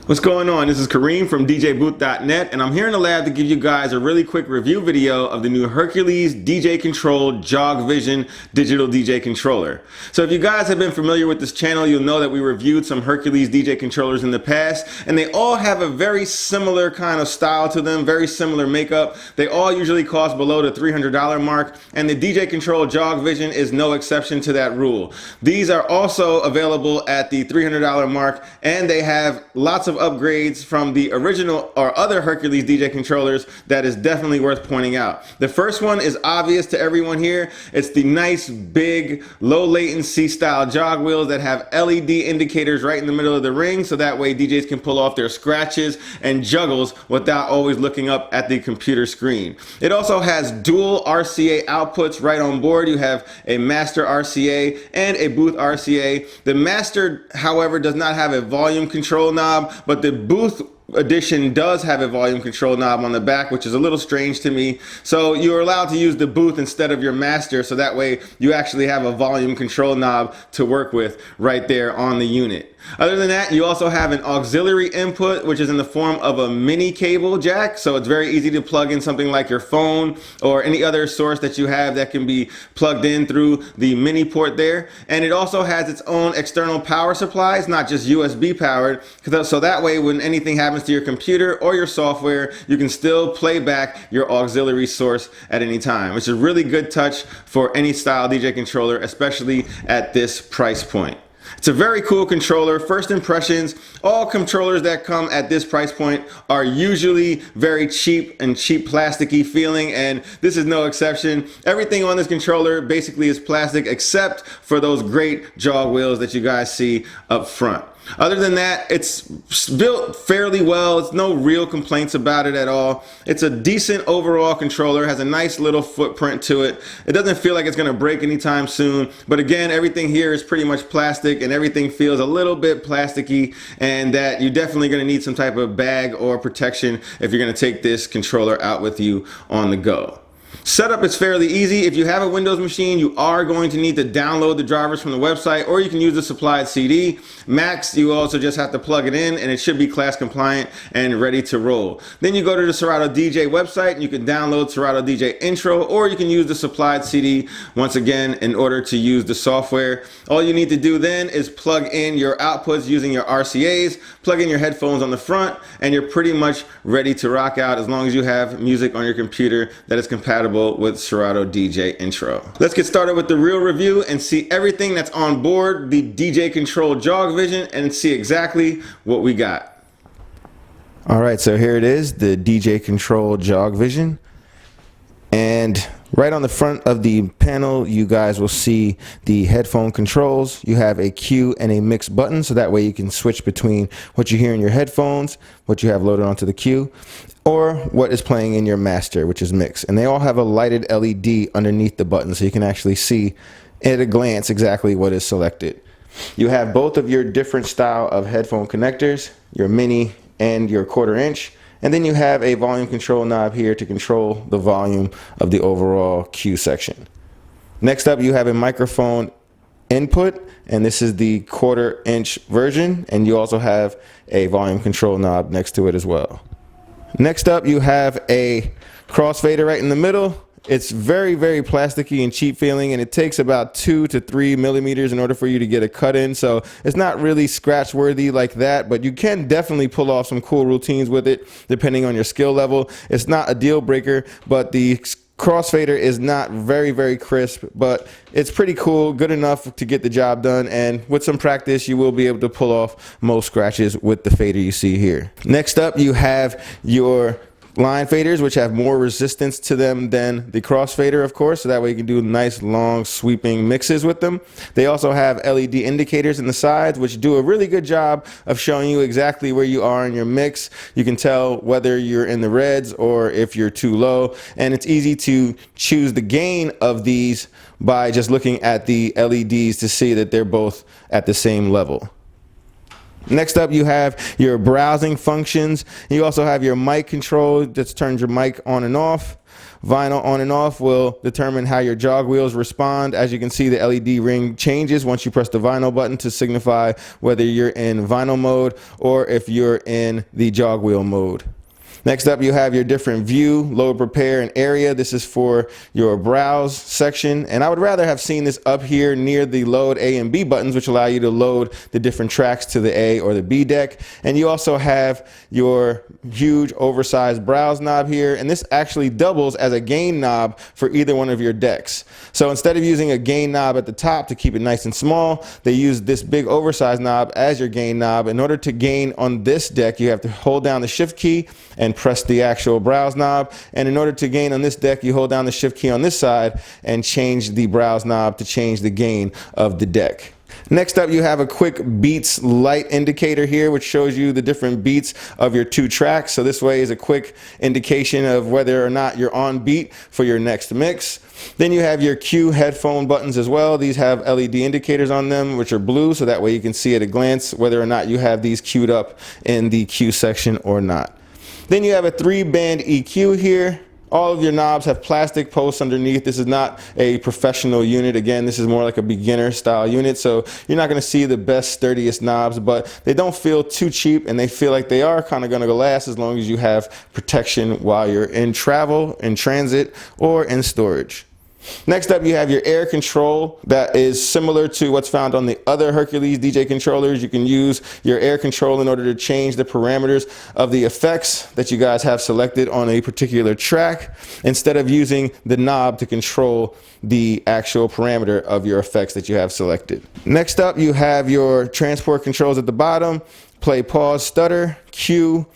What's going on? This is Kareem from DJBooth.net, and I'm here in the lab to give you guys a really quick review video of the new Hercules DJ controlled Jogvision digital DJ controller. So if you guys have been familiar with this channel, you'll know that we reviewed some Hercules DJ controllers in the past, and they all have a very similar kind of style to them, very similar makeup. They all usually cost below the $300 mark, and the DJ controlled Jogvision is no exception to that rule. These are also available at the $300 mark, and they have lots of upgrades from the original or other Hercules DJ controllers that is definitely worth pointing out. The first one is obvious to everyone here. It's the nice, big, low latency style jog wheels that have LED indicators right in the middle of the ring, so that way DJs can pull off their scratches and juggles without always looking up at the computer screen. It also has dual RCA outputs right on board. You have a master RCA and a booth RCA. The master, however, does not have a volume control knob, but the booth edition does have a volume control knob on the back, which is a little strange to me. So you're allowed to use the booth instead of your master, so that way you actually have a volume control knob to work with right there on the unit. Other than that, you also have an auxiliary input, which is in the form of a mini cable jack, so it's very easy to plug in something like your phone or any other source that you have that can be plugged in through the mini port there. And it also has its own external power supply. It's not just USB powered, so that way when anything happens to your computer or your software, you can still play back your auxiliary source at any time, which is a really good touch for any style DJ controller, especially at this price point. It's a very cool controller. First impressions, all controllers that come at this price point are usually very cheap and cheap plasticky feeling, and this is no exception. Everything on this controller basically is plastic except for those great jog wheels that you guys see up front. Other than that, it's built fairly well. It's no real complaints about it at all. It's a decent overall controller, has a nice little footprint to it. It doesn't feel like it's going to break anytime soon, but again, everything here is pretty much plastic and everything feels a little bit plasticky, and that you're definitely going to need some type of bag or protection if you're going to take this controller out with you on the go. Setup is fairly easy. If you have a Windows machine, you are going to need to download the drivers from the website, or you can use the supplied CD. Macs, you also just have to plug it in and it should be class compliant and ready to roll. Then you go to the Serato DJ website and you can download Serato DJ Intro, or you can use the supplied CD once again in order to use the software. All you need to do then is plug in your outputs using your RCAs, plug in your headphones on the front, and you're pretty much ready to rock out as long as you have music on your computer that is compatible with Serato DJ Intro. Let's get started with the real review and see everything that's on board the DJ controlled Jogvision and see exactly what we got. Alright, so here it is, the DJ controlled Jogvision. And right on the front of the panel, you guys will see the headphone controls. You have a cue and a mix button, so that way you can switch between what you hear in your headphones, what you have loaded onto the cue, or what is playing in your master, which is mix. And they all have a lighted LED underneath the button, so you can actually see at a glance exactly what is selected. You have both of your different style of headphone connectors, your mini and your 1/4 inch. And then you have a volume control knob here to control the volume of the overall cue section. Next up, you have a microphone input, and this is the 1/4 inch version, and you also have a volume control knob next to it as well. Next up, you have a crossfader right in the middle. It's very, very plasticky and cheap feeling, and it takes about 2 to 3 millimeters in order for you to get a cut in, so it's not really scratch worthy like that, but you can definitely pull off some cool routines with it depending on your skill level. It's not a deal breaker, but the crossfader is not very, very crisp, but it's pretty cool, good enough to get the job done, and with some practice you will be able to pull off most scratches with the fader you see here. Next up, you have your line faders, which have more resistance to them than the crossfader, of course, so that way you can do nice long sweeping mixes with them. They also have LED indicators in the sides, which do a really good job of showing you exactly where you are in your mix. You can tell whether you're in the reds or if you're too low, and it's easy to choose the gain of these by just looking at the LEDs to see that they're both at the same level. Next up, you have your browsing functions. You also have your mic control. Just turns your mic on and off. Vinyl on and off will determine how your jog wheels respond. As you can see, the LED ring changes once you press the vinyl button to signify whether you're in vinyl mode or if you're in the jog wheel mode. Next up, you have your different view, load, prepare, and area. This is for your browse section. And I would rather have seen this up here near the load A and B buttons, which allow you to load the different tracks to the A or the B deck. And you also have your huge oversized browse knob here. And this actually doubles as a gain knob for either one of your decks. So instead of using a gain knob at the top to keep it nice and small, they use this big oversized knob as your gain knob. In order to gain on this deck, you have to hold down the shift key and press the actual browse knob. And in order to gain on this deck, you hold down the shift key on this side and change the browse knob to change the gain of the deck. Next up, you have a quick beats light indicator here, which shows you the different beats of your two tracks. So this way is a quick indication of whether or not you're on beat for your next mix. Then you have your cue headphone buttons as well. These have LED indicators on them, which are blue, so that way you can see at a glance whether or not you have these queued up in the cue section or not. Then you have a 3-band EQ here. All of your knobs have plastic posts underneath. This is not a professional unit. Again, this is more like a beginner style unit, so you're not going to see the best, sturdiest knobs, but they don't feel too cheap, and they feel like they are kind of going to last as long as you have protection while you're in travel, in transit, or in storage. Next up, you have your air control that is similar to what's found on the other Hercules DJ controllers. You can use your air control in order to change the parameters of the effects that you guys have selected on a particular track instead of using the knob to control the actual parameter of your effects that you have selected. Next up, you have your transport controls at the bottom: play, pause, stutter, cue,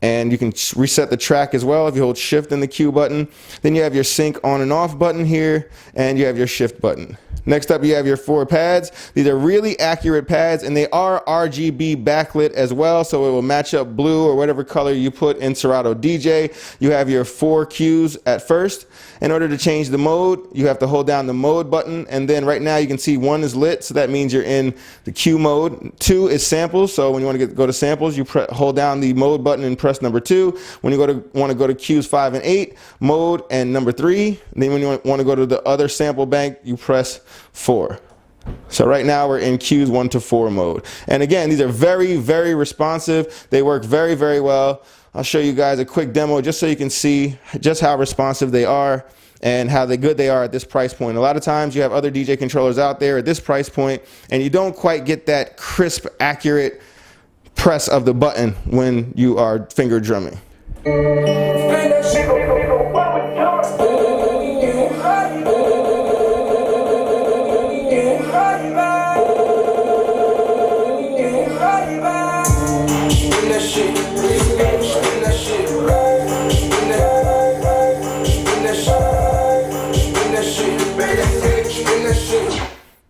and you can reset the track as well if you hold shift in the cue button. Then you have your sync on and off button here, and you have your shift button. Next up, you have your 4 pads. These are really accurate pads, and they are RGB backlit as well, so it will match up blue or whatever color you put in Serato DJ. You have your 4 cues at first. In order to change the mode, you have to hold down the mode button, and then right now you can see 1 is lit, so that means you're in the cue mode. 2 is samples, so when you want to go to samples, you hold down the mode button and press number 2. When you want to go to cues 5 and 8, mode and number 3. And then when you want to go to the other sample bank, you press 4. So right now we're in cues 1 to 4 mode. And again, these are very, very responsive. They work very, very well. I'll show you guys a quick demo just so you can see just how responsive they are and how good they are at this price point. A lot of times you have other DJ controllers out there at this price point and you don't quite get that crisp, accurate press of the button when you are finger drumming.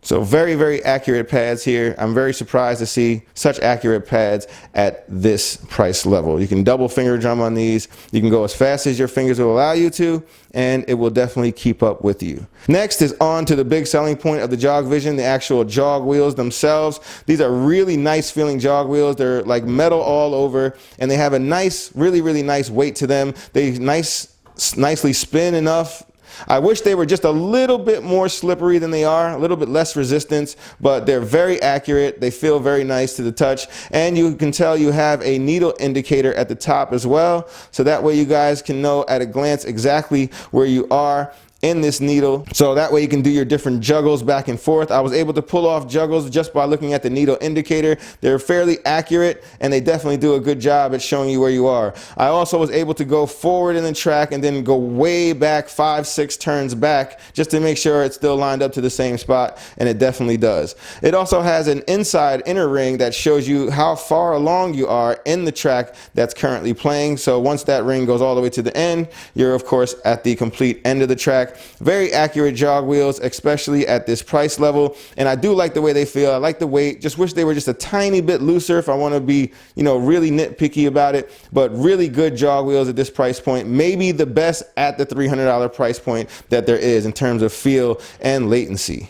So very, very accurate pads here. I'm very surprised to see such accurate pads at this price level. You can double finger drum on these. You can go as fast as your fingers will allow you to, and it will definitely keep up with you. Next is on to the big selling point of the Jogvision, the actual jog wheels themselves. These are really nice feeling jog wheels. They're like metal all over, and they have a nice, really, really nice weight to them. They nicely spin enough. I wish they were just a little bit more slippery than they are, a little bit less resistance, but they're very accurate. They feel very nice to the touch, and you can tell you have a needle indicator at the top as well, so that way you guys can know at a glance exactly where you are in this needle, so that way you can do your different juggles back and forth. I was able to pull off juggles just by looking at the needle indicator. They're fairly accurate, and they definitely do a good job at showing you where you are. I also was able to go forward in the track and then go way back 5-6 turns back just to make sure it's still lined up to the same spot, and it definitely does. It also has an inside inner ring that shows you how far along you are in the track that's currently playing. So once that ring goes all the way to the end, you're of course at the complete end of the track. Very accurate jog wheels, especially at this price level, and I do like the way they feel. I like the weight. Just wish they were just a tiny bit looser if I want to be, really nitpicky about it, but really good jog wheels at this price point. Maybe the best at the $300 price point that there is in terms of feel and latency.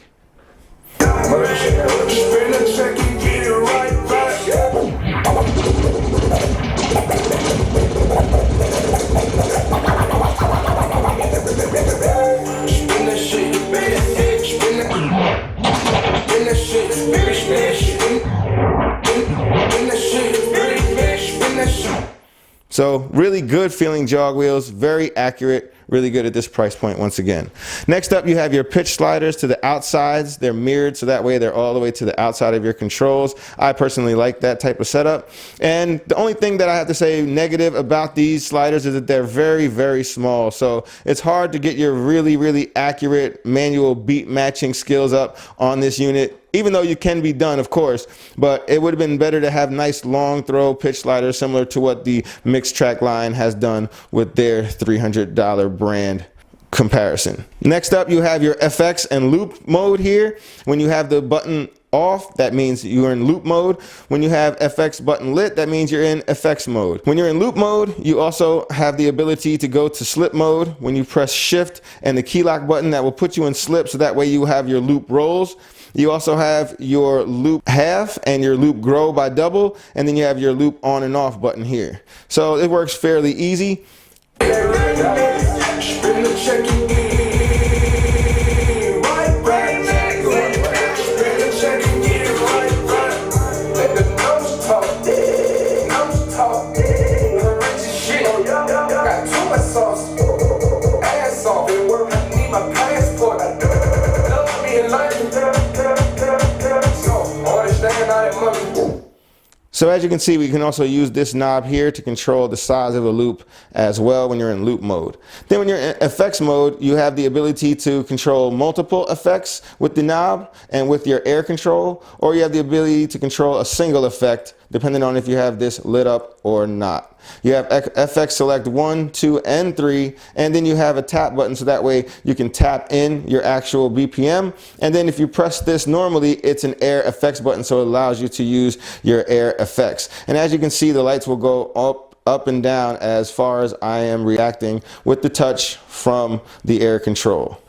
So really good feeling jog wheels, very accurate, really good at this price point once again. Next up, you have your pitch sliders to the outsides. They're mirrored, so that way they're all the way to the outside of your controls. I personally like that type of setup. And the only thing that I have to say negative about these sliders is that they're very, very small. So it's hard to get your really, really accurate manual beat matching skills up on this unit. Even though you can be done, of course, but it would have been better to have nice long throw pitch sliders similar to what the Mixed Track line has done with their $300 brand comparison. Next up, you have your FX and loop mode here. When you have the button off, that means you're in loop mode. When you have FX button lit, that means you're in FX mode. When you're in loop mode, you also have the ability to go to slip mode when you press shift and the key lock button. That will put you in slip, so that way you have your loop rolls. You also have your loop half and your loop grow by double, and then you have your loop on and off button here. So it works fairly easy. So as you can see, we can also use this knob here to control the size of a loop as well when you're in loop mode. Then when you're in effects mode, you have the ability to control multiple effects with the knob and with your air control, or you have the ability to control a single effect depending on if you have this lit up or not. You have FX select 1, 2, and 3, and then you have a tap button, so that way you can tap in your actual BPM. And then if you press this normally, it's an air effects button, so it allows you to use your air effects. And as you can see, the lights will go up and down as far as I am reacting with the touch from the air control.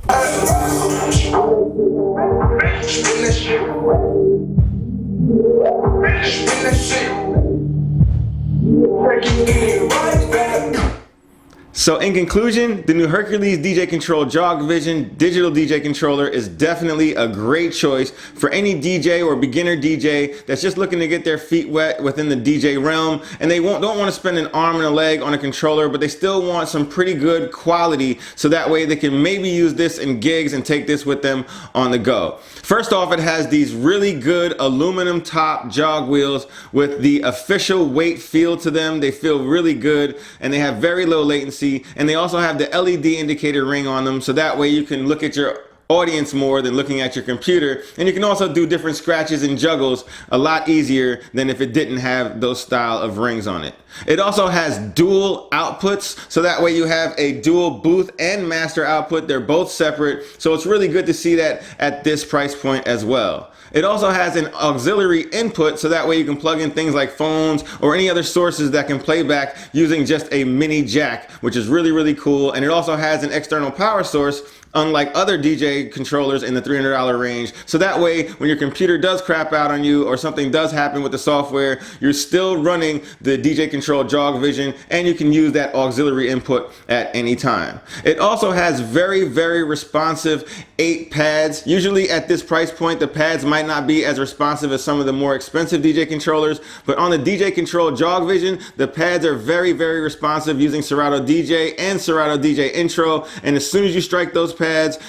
So in conclusion, the new Hercules DJ Control Jogvision digital DJ controller is definitely a great choice for any DJ or beginner DJ that's just looking to get their feet wet within the DJ realm, and they don't want to spend an arm and a leg on a controller, but they still want some pretty good quality, so that way they can maybe use this in gigs and take this with them on the go. First off, it has these really good aluminum top jog wheels with the official weight feel to them. They feel really good and they have very low latency, and they also have the LED indicator ring on them, so that way you can look at your audience more than looking at your computer, and you can also do different scratches and juggles a lot easier than if it didn't have those style of rings on it. It also has dual outputs, so that way you have a dual booth and master output. They're both separate, so it's really good to see that at this price point as well. It also has an auxiliary input, so that way you can plug in things like phones or any other sources that can play back using just a mini jack, which is really, really cool. And it also has an external power source, unlike other DJ controllers in the $300 range. So that way, when your computer does crap out on you or something does happen with the software, you're still running the DJ Control Jogvision, and you can use that auxiliary input at any time. It also has very, very responsive 8 pads. Usually at this price point, the pads might not be as responsive as some of the more expensive DJ controllers, but on the DJ Control Jogvision, the pads are very, very responsive using Serato DJ and Serato DJ Intro, and as soon as you strike those pads,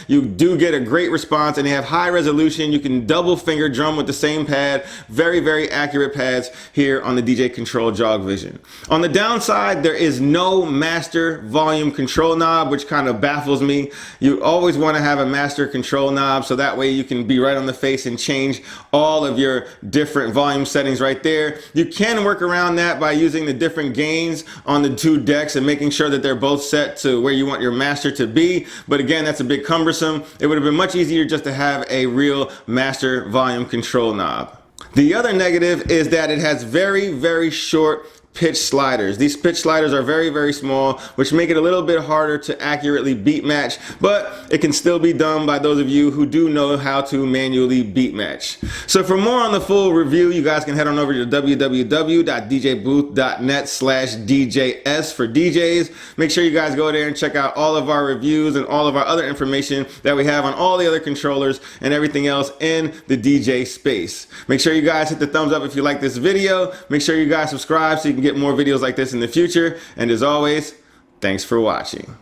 you do get a great response, and they have high resolution. You can double finger drum with the same pad. Very, very accurate pads here on the DJ Control Jogvision. On the downside, there is no master volume control knob, which kind of baffles me. You always want to have a master control knob, so that way you can be right on the face and change all of your different volume settings right there. You can work around that by using the different gains on the 2 decks and making sure that they're both set to where you want your master to be, but again, that's a bit cumbersome. It would have been much easier just to have a real master volume control knob. The other negative is that it has very, very short pitch sliders. These pitch sliders are very, very small, which make it a little bit harder to accurately beat match, but it can still be done by those of you who do know how to manually beat match. So for more on the full review, you guys can head on over to www.djbooth.net/DJS for DJs. Make sure you guys go there and check out all of our reviews and all of our other information that we have on all the other controllers and everything else in the DJ space. Make sure you guys hit the thumbs up if you like this video. Make sure you guys subscribe so you can get more videos like this in the future. And as always, thanks for watching.